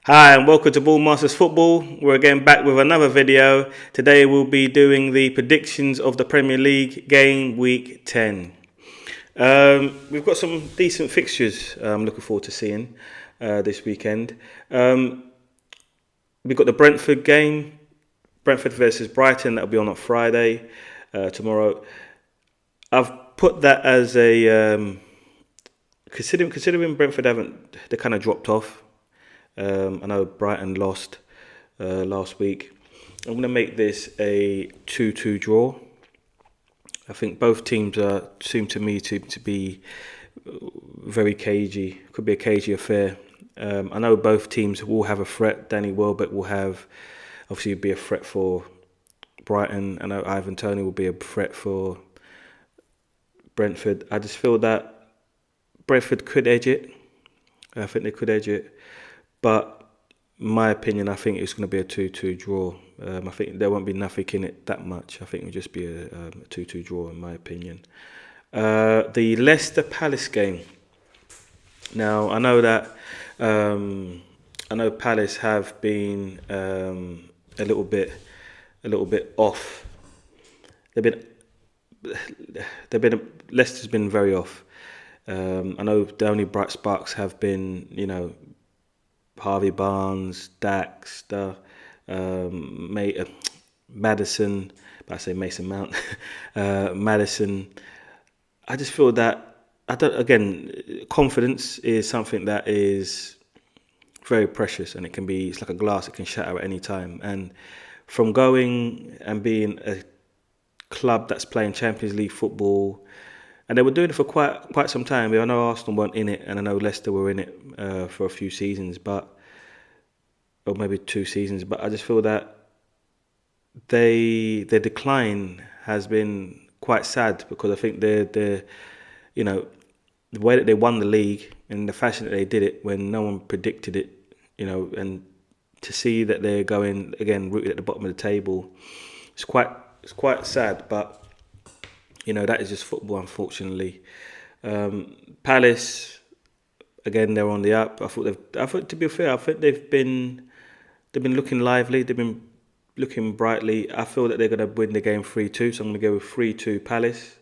Hi and welcome to Ball Masters Football. We're again back with another video. Today we'll be doing the predictions of the Premier League game week 10. We've got some decent fixtures I'm looking forward to seeing this weekend. We've got the Brentford game, Brentford versus Brighton, that'll be on Friday, tomorrow. I've put that as considering Brentford they kind of dropped off. I know Brighton lost last week. I'm going to make this a 2-2 draw. I think both teams seem to me to be very cagey. Could be a cagey affair. I know both teams will have a threat. Danny Welbeck will obviously be a threat for Brighton. I know Ivan Toney will be a threat for Brentford. I just feel that Brentford could edge it. I think they could edge it. But in my opinion, I think it's going to be a 2-2 draw. I think there won't be nothing in it that much. I think it'll just be a 2-2 draw in my opinion. The Leicester Palace game. Now I know that Palace have been a little bit off. Leicester's been very off. I know the only bright sparks have been, Harvey Barnes, Daxter, Madison, but I say Mason Mount, Madison. I just feel that confidence is something that is very precious, and it's like a glass; it can shatter at any time. And from going and being a club that's playing Champions League football, and they were doing it for quite some time. I know Arsenal weren't in it, and I know Leicester were in it for a few seasons, or maybe 2 seasons. But I just feel that their decline has been quite sad, because I think the way that they won the league and the fashion that they did it when no one predicted it, and to see that they're going again rooted at the bottom of the table, it's quite sad. But that is just football, unfortunately. Palace, again, they're on the up. I thought to be fair, I think they've been looking lively. They've been looking brightly. I feel that they're going to win the game 3-2. So I'm going to go with 3-2 Palace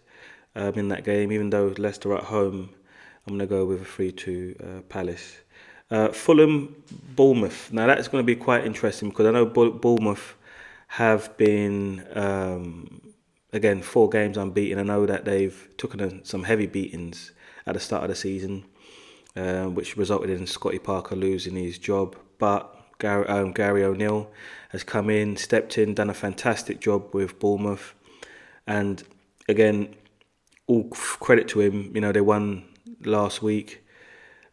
in that game. Even though Leicester are at home, I'm going to go with a 3-2 Palace. Fulham, Bournemouth. Now that's going to be quite interesting, because I know Bournemouth have been again 4 games unbeaten. I know that they've taken some heavy beatings at the start of the season, which resulted in Scotty Parker losing his job. But Gary O'Neill has come in, stepped in, done a fantastic job with Bournemouth, and again, all credit to him. They won last week.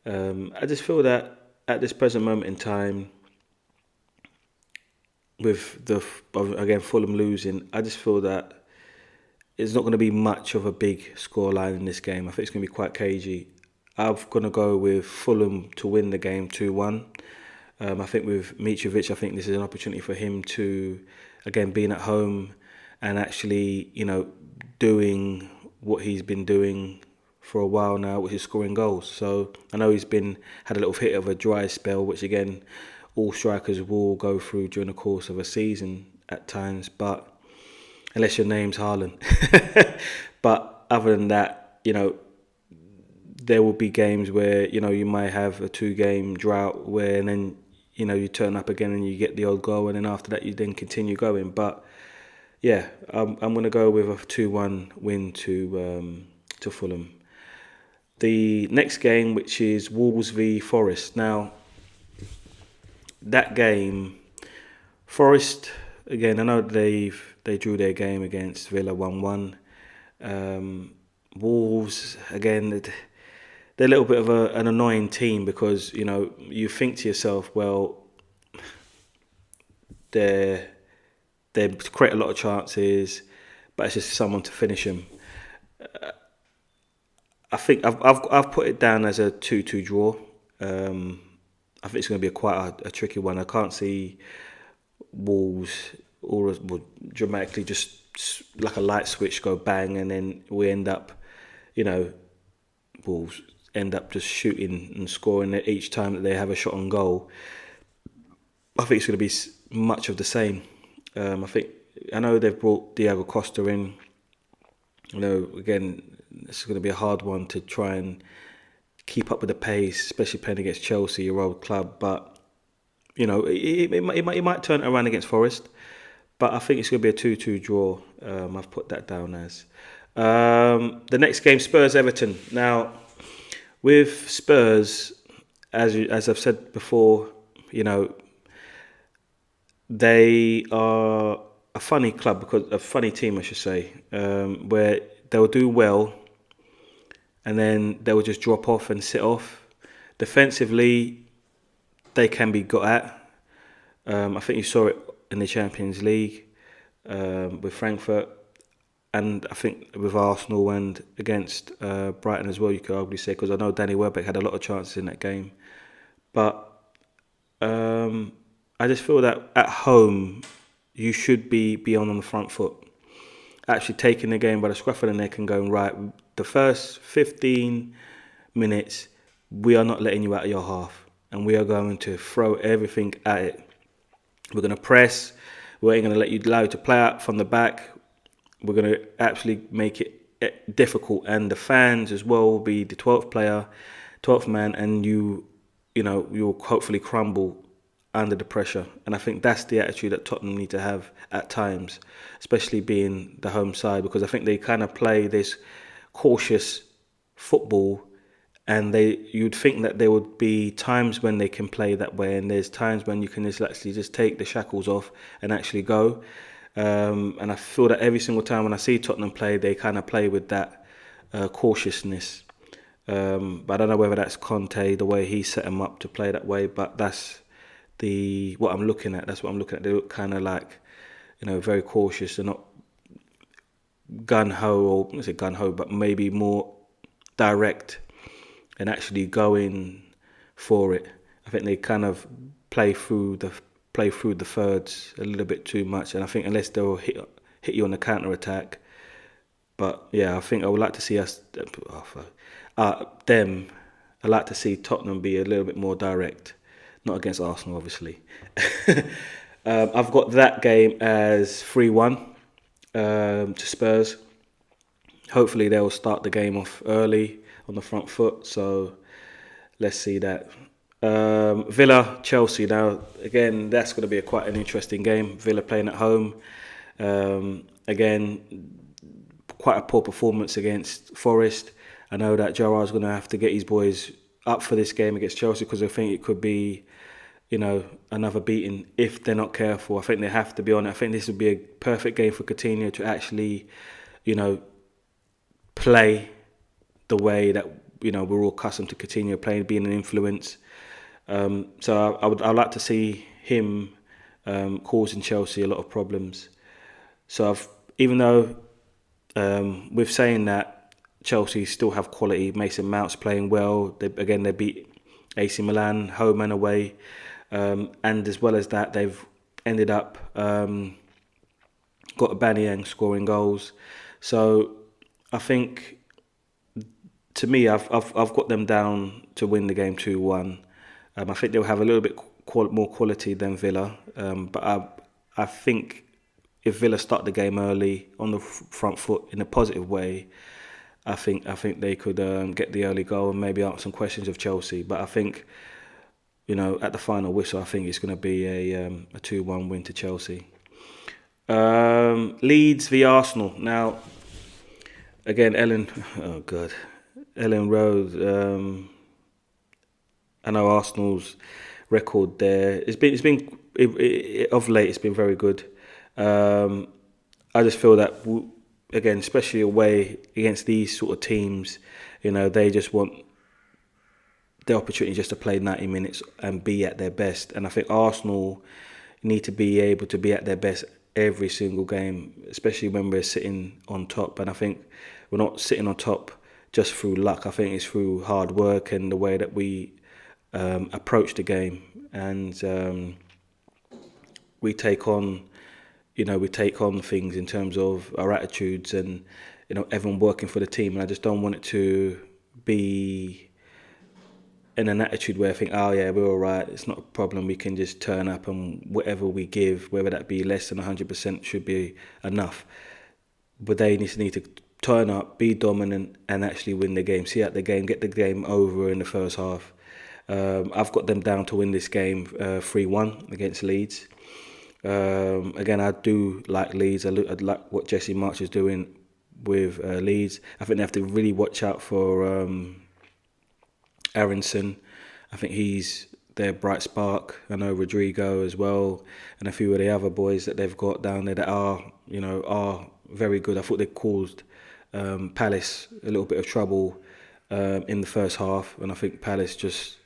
I just feel that at this present moment in time, with Fulham losing, I just feel that it's not going to be much of a big scoreline in this game. I think it's going to be quite cagey. I'm going to go with Fulham to win the game 2-1. I think with Mitrovic, I think this is an opportunity for him to, again, being at home and actually, doing what he's been doing for a while now, which is scoring goals. So I know he's had a little hit of a dry spell, which again, all strikers will go through during the course of a season at times, but unless your name's Haaland. But other than that, there will be games where, you might have a 2-game drought where, and then, you turn up again and you get the odd goal, and then after that you then continue going. But yeah, I'm going to go with a 2-1 win to Fulham. The next game, which is Wolves v Forest. Now, that game, Forest, again, I know they drew their game against Villa 1-1. Wolves, again, they're a little bit of an annoying team, because you think to yourself, well, they create a lot of chances, but it's just someone to finish them. I think I've put it down as a 2-2 draw. I think it's going to be quite a tricky one. I can't see Wolves dramatically just like a light switch go bang, and then we end up, Wolves end up just shooting and scoring each time that they have a shot on goal. I think it's going to be much of the same. I know they've brought Diego Costa in. Again, it's going to be a hard one to try and keep up with the pace, especially playing against Chelsea, your old club. But it might turn it around against Forest. But I think it's going to be a 2-2 draw. I've put that down as. The next game, Spurs Everton. Now, with Spurs, as I've said before, they are a funny club, because a funny team, I should say, where they'll do well and then they'll just drop off and sit off. Defensively, they can be got at. I think you saw it in the Champions League with Frankfurt, and I think with Arsenal and against Brighton as well, you could arguably say, because I know Danny Welbeck had a lot of chances in that game. But I just feel that at home, you should be on the front foot. Actually taking the game by the scruff of the neck and going, right, the first 15 minutes, we are not letting you out of your half. And we are going to throw everything at it. We're going to press. We ain't going to allow you to play out from the back. We're going to actually make it difficult. And the fans as well will be the 12th player, 12th man, and you'll hopefully crumble under the pressure. And I think that's the attitude that Tottenham need to have at times, especially being the home side, because I think they kind of play this cautious football, and you'd think that there would be times when they can play that way, and there's times when you can just take the shackles off and actually go. And I feel that every single time when I see Tottenham play, they kind of play with that cautiousness. But I don't know whether that's Conte, the way he set them up to play that way, but that's what I'm looking at. That's what I'm looking at. They look kind of like, very cautious. They're not gun-ho, or I say gun-ho, but maybe more direct and actually going for it. I think they kind of play through the thirds a little bit too much, and I think unless they'll hit you on the counter attack. But yeah, I think I would like to see them. I like to see Tottenham be a little bit more direct, not against Arsenal, obviously. I've got that game as 3-1 to Spurs. Hopefully they'll start the game off early on the front foot, so let's see that. Villa, Chelsea. Now, again, that's going to be quite an interesting game. Villa playing at home. Again, quite a poor performance against Forest. I know that Gerrard's going to have to get his boys up for this game against Chelsea, because I think it could be, another beating if they're not careful. I think they have to be on it. I think this would be a perfect game for Coutinho to actually, play the way that we're all accustomed to Coutinho playing, being an influence. So I'd like to see him causing Chelsea a lot of problems. So even though with saying that, Chelsea still have quality. Mason Mount's playing well. They beat AC Milan home and away, and as well as that, they've ended up got Aubameyang scoring goals. So I think, to me, I've got them down to win the game 2-1. I think they'll have a little bit more quality than Villa, but I think if Villa start the game early on the front foot in a positive way, I think they could get the early goal and maybe answer some questions of Chelsea. But I think, at the final whistle, I think it's going to be a 2-1 win to Chelsea. Leeds v Arsenal. Now, again, Ellen Road. I know Arsenal's record there. It's been of late. It's been very good. I just feel that, again, especially away against these sort of teams, they just want the opportunity just to play 90 minutes and be at their best. And I think Arsenal need to be able to be at their best every single game, especially when we're sitting on top. And I think we're not sitting on top just through luck. I think it's through hard work and the way that we approach the game, and we take on things in terms of our attitudes and everyone working for the team. And I just don't want it to be in an attitude where I think, oh yeah, we're all right. It's not a problem. We can just turn up and whatever we give, whether that be less than 100%, should be enough. But they need to turn up, be dominant, and actually win the game. See out the game, get the game over in the first half. I've got them down to win this game 3-1 against Leeds. Again, I do like Leeds. I like what Jesse March is doing with Leeds. I think they have to really watch out for Aronson. I think he's their bright spark. I know Rodrigo as well, and a few of the other boys that they've got down there that are very good. I thought they caused Palace a little bit of trouble in the first half, and I think Palace just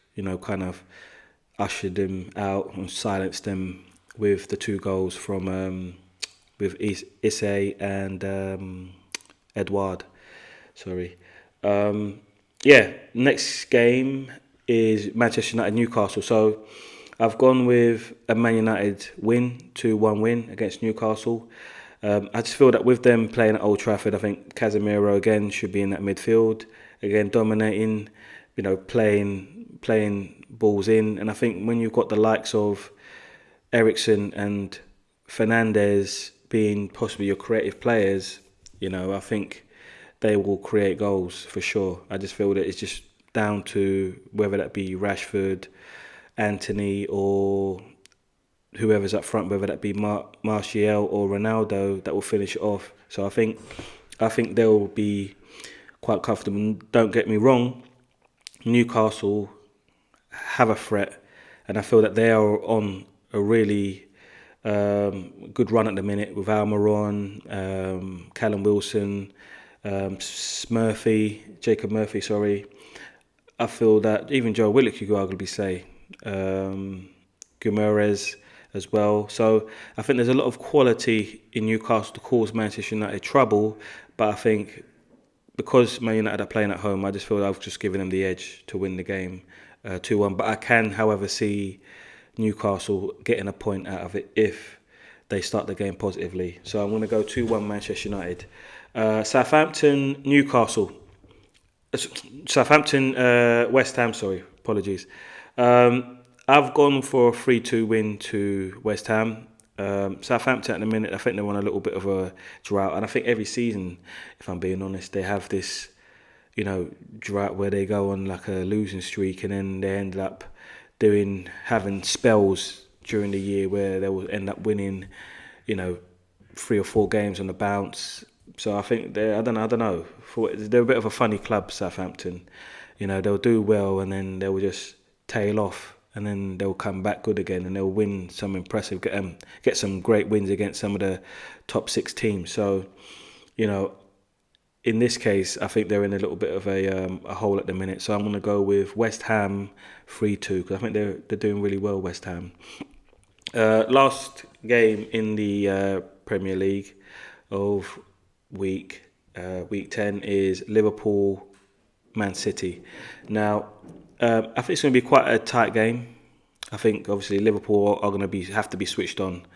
kind of ushered them out and silenced them with the 2 goals from with Isse and Edouard. Sorry. Next game is Manchester United Newcastle. So I've gone with a Man United win, 2-1 win against Newcastle. I just feel that with them playing at Old Trafford, I think Casemiro again should be in that midfield, again dominating, playing balls in. And I think when you've got the likes of Eriksen and Fernandes being possibly your creative players, I think they will create goals for sure. I just feel that it's just down to whether that be Rashford, Anthony, or whoever's up front, whether that be Martial or Ronaldo, that will finish it off. So I think they'll be quite comfortable. Don't get me wrong, Newcastle have a threat, and I feel that they are on a really good run at the minute with Almiron, Callum Wilson, Jacob Murphy, sorry. I feel that even Joe Willock, you could arguably say, Guimaraes as well. So I think there's a lot of quality in Newcastle to cause Manchester United trouble, but I think because Man United are playing at home, I just feel I've just given them the edge to win the game 2-1. But I can, however, see Newcastle getting a point out of it if they start the game positively. So I'm going to go 2-1 Manchester United. Southampton, Newcastle. Southampton, West Ham, sorry, apologies. I've gone for a 3-2 win to West Ham. Southampton at the minute, I think they're on a little bit of a drought. And I think every season, if I'm being honest, they have this, drought where they go on like a losing streak and then they end up having spells during the year where they will end up winning, 3 or 4 games on the bounce. So I think I don't know. They're a bit of a funny club, Southampton. They'll do well and then they'll just tail off and then they'll come back good again and they'll win some impressive, get some great wins against some of the top 6 teams. So, in this case, I think they're in a little bit of a hole at the minute. So I'm going to go with West Ham 3-2 because I think they're doing really well, West Ham. Last game in the Premier League of week 10 is Liverpool Man City. Now, I think it's going to be quite a tight game. I think obviously Liverpool are going to have to be switched on.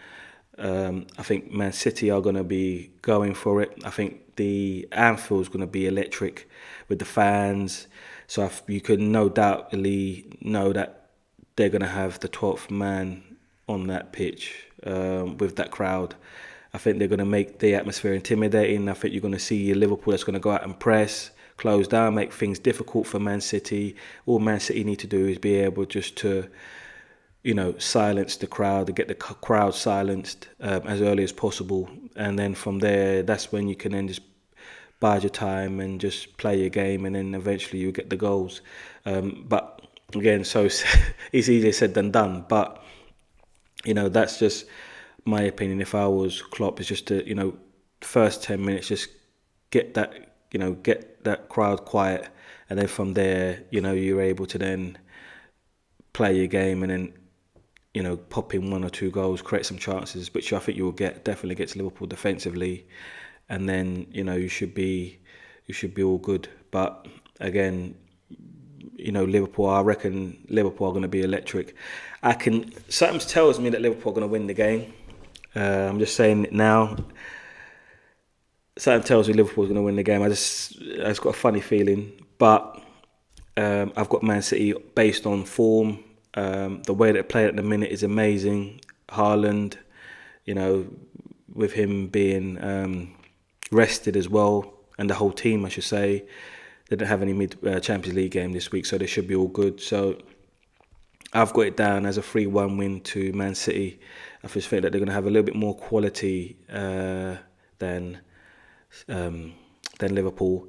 I think Man City are going to be going for it. I think the Anfield's going to be electric with the fans. So you can no doubtly know that they're going to have the 12th man on that pitch with that crowd. I think they're going to make the atmosphere intimidating. I think you're going to see Liverpool that's going to go out and press, close down, make things difficult for Man City. All Man City need to do is be able just to, silence the crowd, to get the crowd silenced as early as possible. And then from there, that's when you can then just bide your time and just play your game, and then eventually you get the goals. But again, so it's easier said than done. But, that's just my opinion. If I was Klopp, it's just to, first 10 minutes, just get that crowd quiet. And then from there, you're able to then play your game and then, pop in 1 or 2 goals, create some chances, which I think you will get definitely against Liverpool defensively. And then, you should be all good. But again, Liverpool, I reckon Liverpool are going to be electric. Something tells me that Liverpool are going to win the game. I'm just saying it now. Something tells me Liverpool is going to win the game. I just got a funny feeling. But I've got Man City based on form. The way they play at the minute is amazing. Haaland, you know, with him being rested as well, and the whole team, I should say, they didn't have any Champions League game this week, so they should be all good. So I've got it down as a 3-1 win to Man City. I just think that they're going to have a little bit more quality than Liverpool.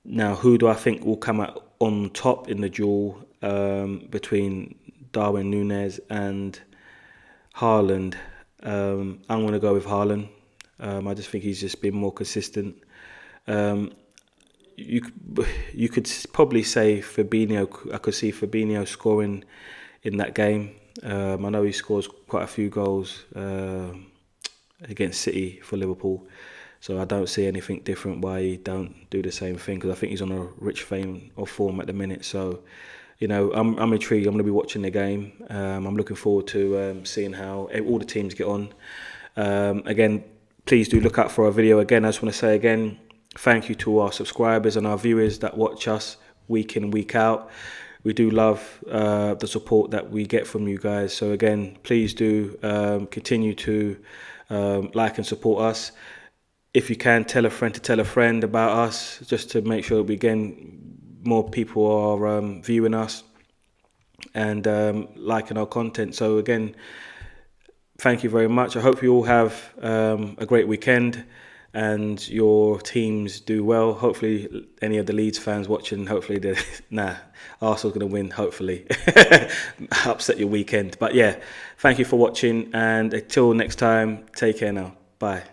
Now, who do I think will come out on top in the duel between Darwin Núñez and Haaland? I'm going to go with Haaland. I just think he's just been more consistent. You could probably say Fabinho. I could see Fabinho scoring in that game. I know he scores quite a few goals against City for Liverpool, so I don't see anything different why he don't do the same thing, because I think he's on a rich vein of form at the minute. So, I'm intrigued. I'm going to be watching the game. I'm looking forward to seeing how all the teams get on. Again, please do look out for our video. Again, I just want to say again, thank you to our subscribers and our viewers that watch us week in, week out. We do love the support that we get from you guys. So again, please do continue to like and support us. If you can, tell a friend to tell a friend about us, just to make sure more people are viewing us and liking our content. So again, thank you very much. I hope you all have a great weekend and your teams do well. Hopefully any of the Leeds fans watching, hopefully Arsenal's going to win, hopefully. Upset your weekend. But yeah, thank you for watching, and until next time, take care now. Bye.